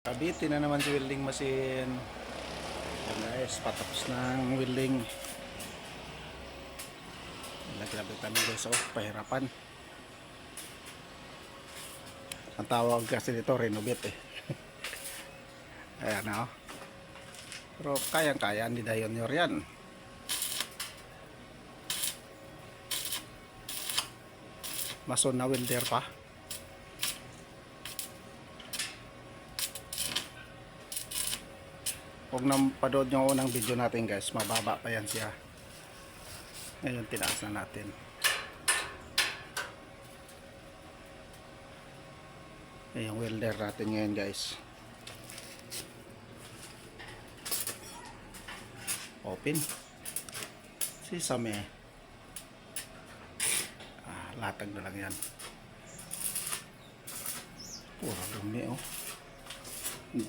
Kabitin na naman si welding machine. Yan guys, patapos ng welding. Naglabitan ng guys, pahirapan. Ang tawag kasi dito, renovate Ayan na Pero kayang-kaya, hindi dayon nyo yan. Mason na welder pa. Huwag nang panood yung unang video natin guys, mababa pa yan siya. Ngayon tinaas na natin. Yung welder natin ngayon guys. Open. Sisame. Latag na lang yan. Puro dumi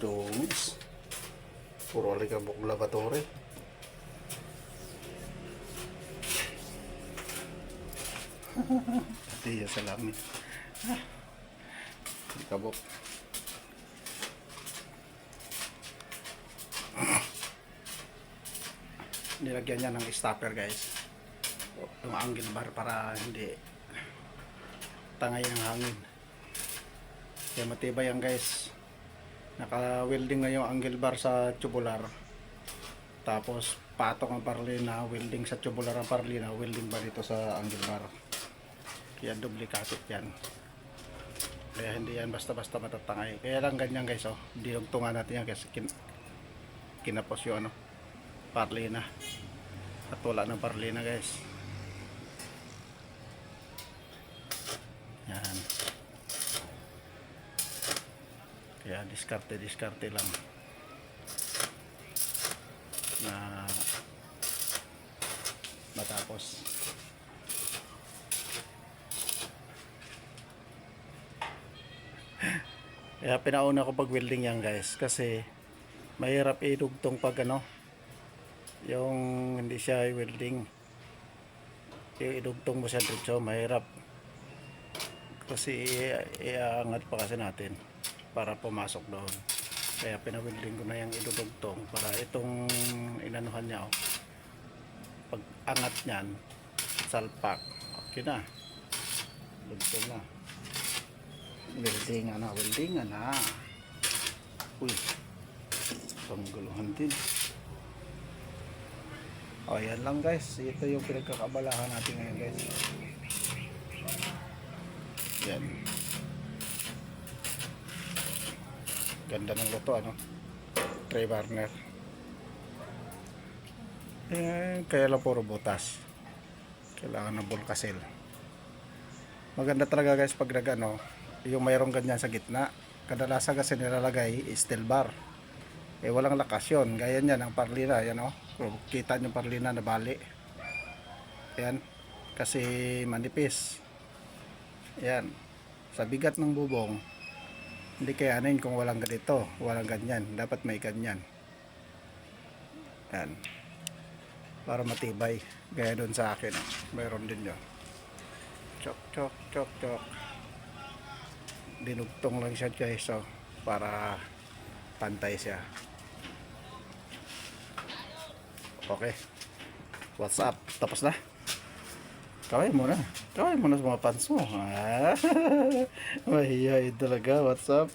Dungis. Puro alikabok laboratory. Pati yung salamin. Alikabok. Nilagyan niya ng stopper guys. Yung angle bar para hindi tangay ng hangin. Kaya matibay yan guys. Naka-welding nga yung angle bar sa tubular. Tapos patok ang parlina, welding sa tubular ang parlina, welding bar dito sa angle bar. Kaya duplicated yan. Kaya hindi yan basta-basta matatangay. Kaya lang ganyan guys dinugtungan natin yan kasi kinapos yung parlina. At wala ng parlina guys. Yan. Kaya diskarte lang na matapos. Kaya pinauna ko pag welding yan guys kasi mahirap idugtong pag yung hindi siya welding, yung idugtong mo siya dito mahirap kasi iangat pa kasi natin para pumasok doon. Kaya pinawilding ko na yung idudugtong para itong inanuhan niya pag angat niyan salpak, okay na, dugtong na, welding na. Uy, pangguluhan din. Yan lang guys, ito yung pinagkakabalahan natin ngayon guys. Yan, ganda ng luto tray burner. Kaya lang puro butas, kailangan ng bulkasil. Maganda talaga guys pag yung mayroong ganyan sa gitna. Kadalasan kasi nilalagay steel bar, walang lakas yun. Gaya niyan ang parlina, yan kita nyo parlina na bali yan kasi manipis yan. Sa bigat ng bubong hindi kayanin kung walang ganito, walang ganyan. Dapat may ganyan yan para matibay. Gaya doon sa akin mayroon din yun. Chok. Dinugtong lang siya guys para pantay siya. Okay, what's up? Tapos na. Kaway mo na sa mga pants mo. Mahihayin talaga. What's up?